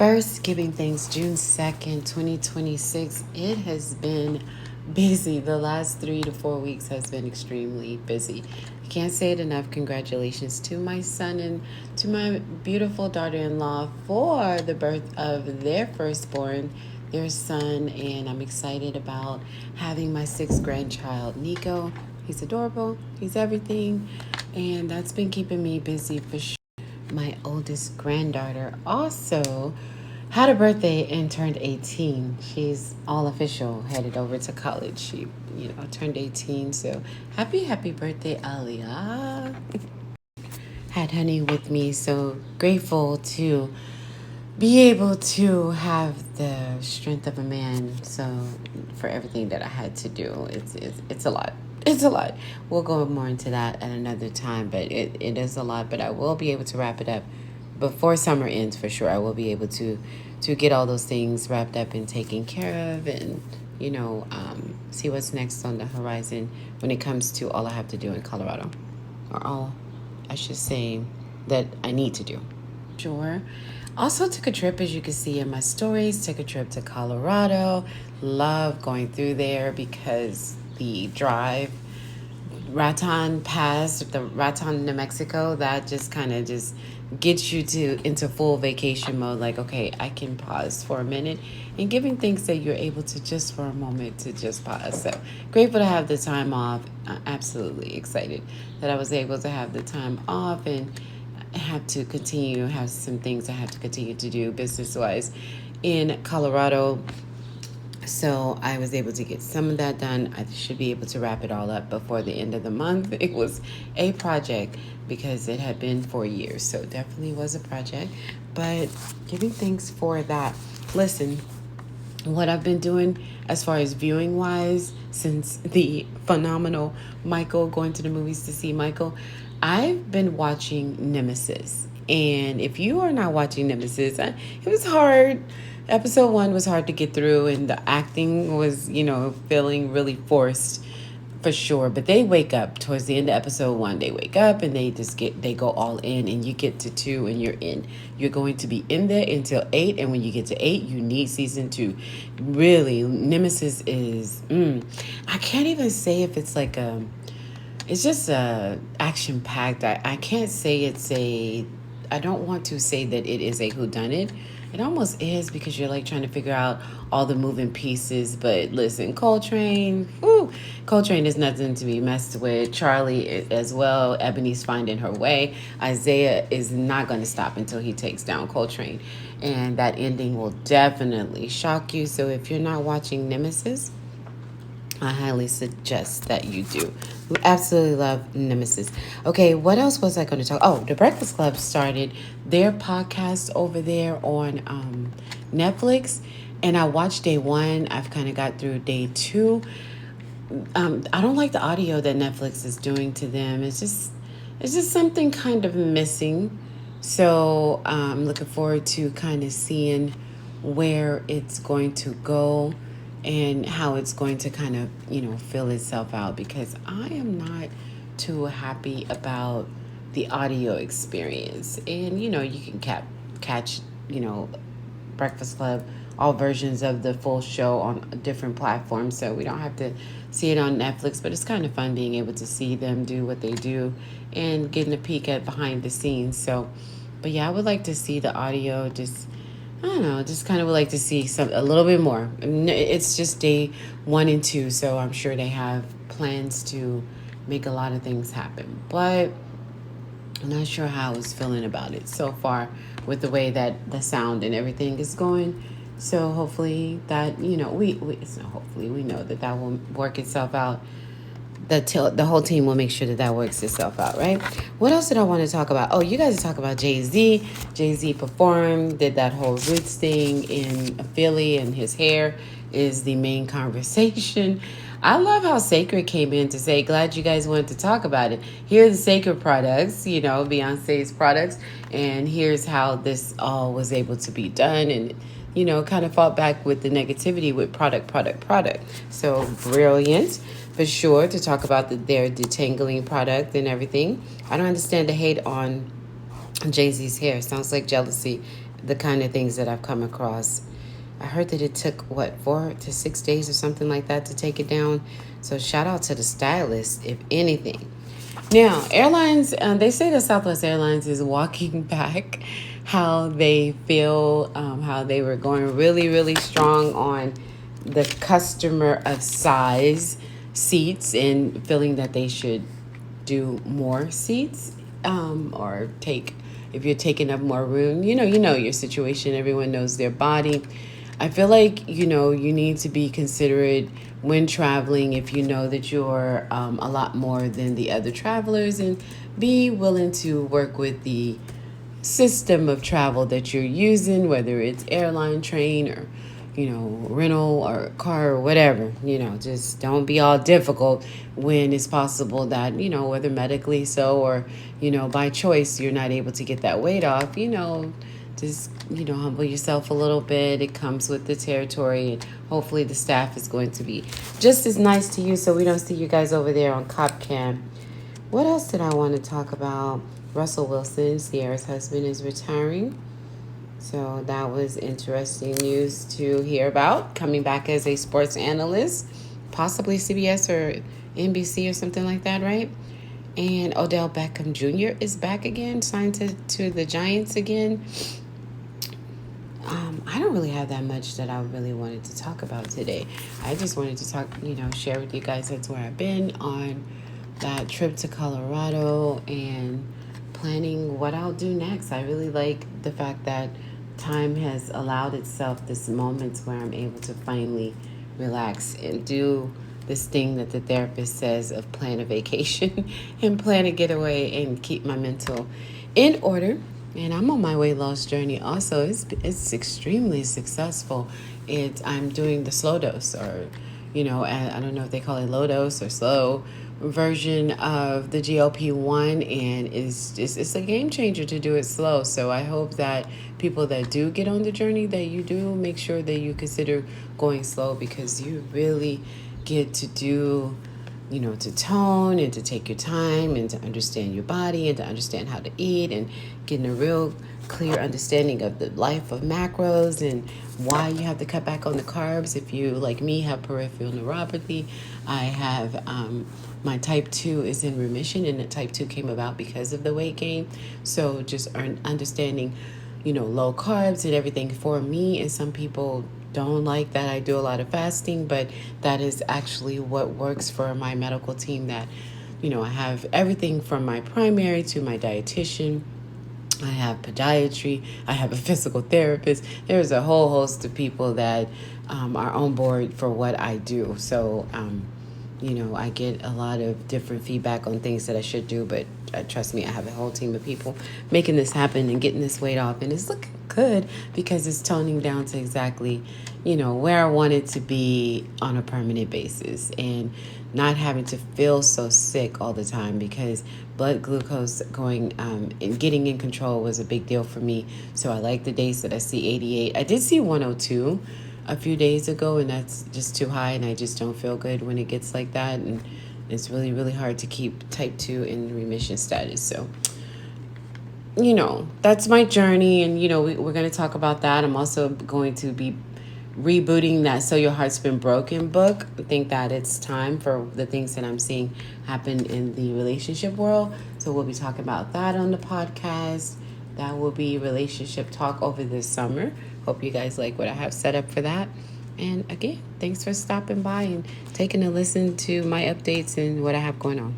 First, giving thanks, June 2nd, 2026. It has been busy. The last 3 to 4 weeks has been extremely busy. I can't say it enough. Congratulations to my son and to my beautiful daughter-in-law for the birth of their firstborn, their son. And I'm excited about having my sixth grandchild, Nico. He's adorable. He's everything. And that's been keeping me busy for sure. My oldest granddaughter also had a birthday and turned 18. She's all official, headed over to college. She, turned 18. So happy birthday, Aliyah. Had honey with me, so grateful to be able to have the strength of a man. So for everything that I had to do, it's a lot. It's a lot. We'll go more into that at another time, but it is a lot. But I will be able to wrap it up before summer ends for sure. I will be able to get all those things wrapped up and taken care of, and see what's next on the horizon when it comes to all I have to do in Colorado, or all I should say that I need to do. Sure. Also took a trip, as you can see in my stories, took a trip to Colorado. Love going through there because the drive, Raton Pass, the Raton, New Mexico, that just kind of just gets you into full vacation mode. Like, okay, I can pause for a minute, and giving thanks that you're able to just for a moment to just pause. So grateful to have the time off. Absolutely excited that I was able to have the time off and have to have some things I have to continue to do business wise in Colorado. So I was able to get some of that done. I should be able to wrap it all up before the end of the month. It was a project because it had been 4 years. So it definitely was a project. But giving thanks for that. Listen, what I've been doing as far as viewing wise since the phenomenal Michael, going to the movies to see Michael, I've been watching Nemesis. And if you are not watching Nemesis, it was hard. Episode 1 was hard to get through, and the acting was, feeling really forced for sure. But they wake up towards the end of episode 1. They wake up and they go all in, and you get to 2 and you're in. You're going to be in there until 8, and when you get to 8, you need season 2. Really, Nemesis is, I can't even say if it's like it's just action packed. I can't say I don't want to say that it is a whodunit. It almost is, because you're like trying to figure out all the moving pieces. But listen, Coltrane is nothing to be messed with. Charlie as well. Ebony's finding her way. Isaiah is not going to stop until he takes down Coltrane. And that ending will definitely shock you. So if you're not watching Nemesis, I highly suggest that you do. We absolutely love Nemesis. Okay, what else was I going to talk? Oh, the Breakfast Club started their podcast over there on Netflix, and I watched day 1. I've kind of got through day 2. I don't like the audio that Netflix is doing to them. It's just something kind of missing. So I'm looking forward to kind of seeing where it's going to go and how it's going to kind of, fill itself out, because I am not too happy about the audio experience. And, you can catch, Breakfast Club, all versions of the full show on different platforms. So we don't have to see it on Netflix, but it's kind of fun being able to see them do what they do and getting a peek at behind the scenes. So, but yeah, I would like to see the audio I don't know, just kind of would like to see a little bit more. It's just day 1 and 2, so I'm sure they have plans to make a lot of things happen. But I'm not sure how I was feeling about it so far with the way that the sound and everything is going. So hopefully that, we know that will work itself out. The whole team will make sure that works itself out, right? What else did I want to talk about? Oh, you guys talk about Jay-Z. Jay-Z performed, did that whole Roots thing in Philly, and his hair is the main conversation. I love how Sacred came in to say, glad you guys wanted to talk about it. Here are the Sacred products, Beyonce's products, and here's how this all was able to be done, and kind of fought back with the negativity with product. So brilliant. For sure, to talk about their detangling product and everything. I don't understand the hate on Jay-Z's hair. Sounds like jealousy the kind of things that I've come across. I heard that it took, 4 to 6 days or something like that to take it down. So shout out to the stylist, if anything. Now, airlines, they say that Southwest Airlines is walking back how they feel, how they were going really, really strong on the customer of size seats and feeling that they should do more seats, or take, if you're taking up more room, you know your situation. Everyone knows their body. I feel like, you need to be considerate when traveling if you know that you're a lot more than the other travelers, and be willing to work with the system of travel that you're using, whether it's airline, train, or rental or car or whatever. Just don't be all difficult when it's possible that, whether medically so, or by choice, you're not able to get that weight off. Just humble yourself a little bit. It comes with the territory, and hopefully the staff is going to be just as nice to you, so we don't see you guys over there on cop cam. What else did I want to talk about? Russell Wilson, Sierra's husband, is retiring. So that was interesting news to hear about. Coming back as a sports analyst, possibly CBS or NBC or something like that, right? And Odell Beckham Jr. is back again, signed to the Giants again. I don't really have that much that I really wanted to talk about today. I just wanted to talk, share with you guys that's where I've been on that trip to Colorado and planning what I'll do next. I really like the fact that time has allowed itself this moment where I'm able to finally relax and do this thing that the therapist says of plan a vacation and plan a getaway and keep my mental in order. And I'm on my weight loss journey also. It's extremely successful. I'm doing the slow dose, or I don't know if they call it low dose or slow version of the GLP-1, and it's a game changer to do it slow. So I hope that people that do get on the journey, that you do make sure that you consider going slow, because you really get to do, to tone and to take your time and to understand your body and to understand how to eat, and getting a real clear understanding of the life of macros and why you have to cut back on the carbs. If you, like me, have peripheral neuropathy, I have my type 2 is in remission, and the type 2 came about because of the weight gain. So just understanding, low carbs and everything for me. And some people don't like that I do a lot of fasting, but that is actually what works for my medical team. That, I have everything from my primary to my dietitian. I have podiatry. I have a physical therapist. There's a whole host of people that are on board for what I do. So, I get a lot of different feedback on things that I should do, but trust me, I have a whole team of people making this happen and getting this weight off. And it's looking good because it's toning down to exactly, where I want it to be on a permanent basis, and not having to feel so sick all the time, because blood glucose going and getting in control was a big deal for me. So I like the days that I see 88. I did see 102 a few days ago, and that's just too high, and I just don't feel good when it gets like that. And it's really, really hard to keep type 2 in remission status. So, that's my journey, and, we're going to talk about that. I'm also going to be rebooting that So Your Heart's Been Broken book. I think that it's time for the things that I'm seeing happen in the relationship world. So we'll be talking about that on the podcast. That will be relationship talk over this summer. Hope you guys like what I have set up for that. And again, thanks for stopping by and taking a listen to my updates and what I have going on.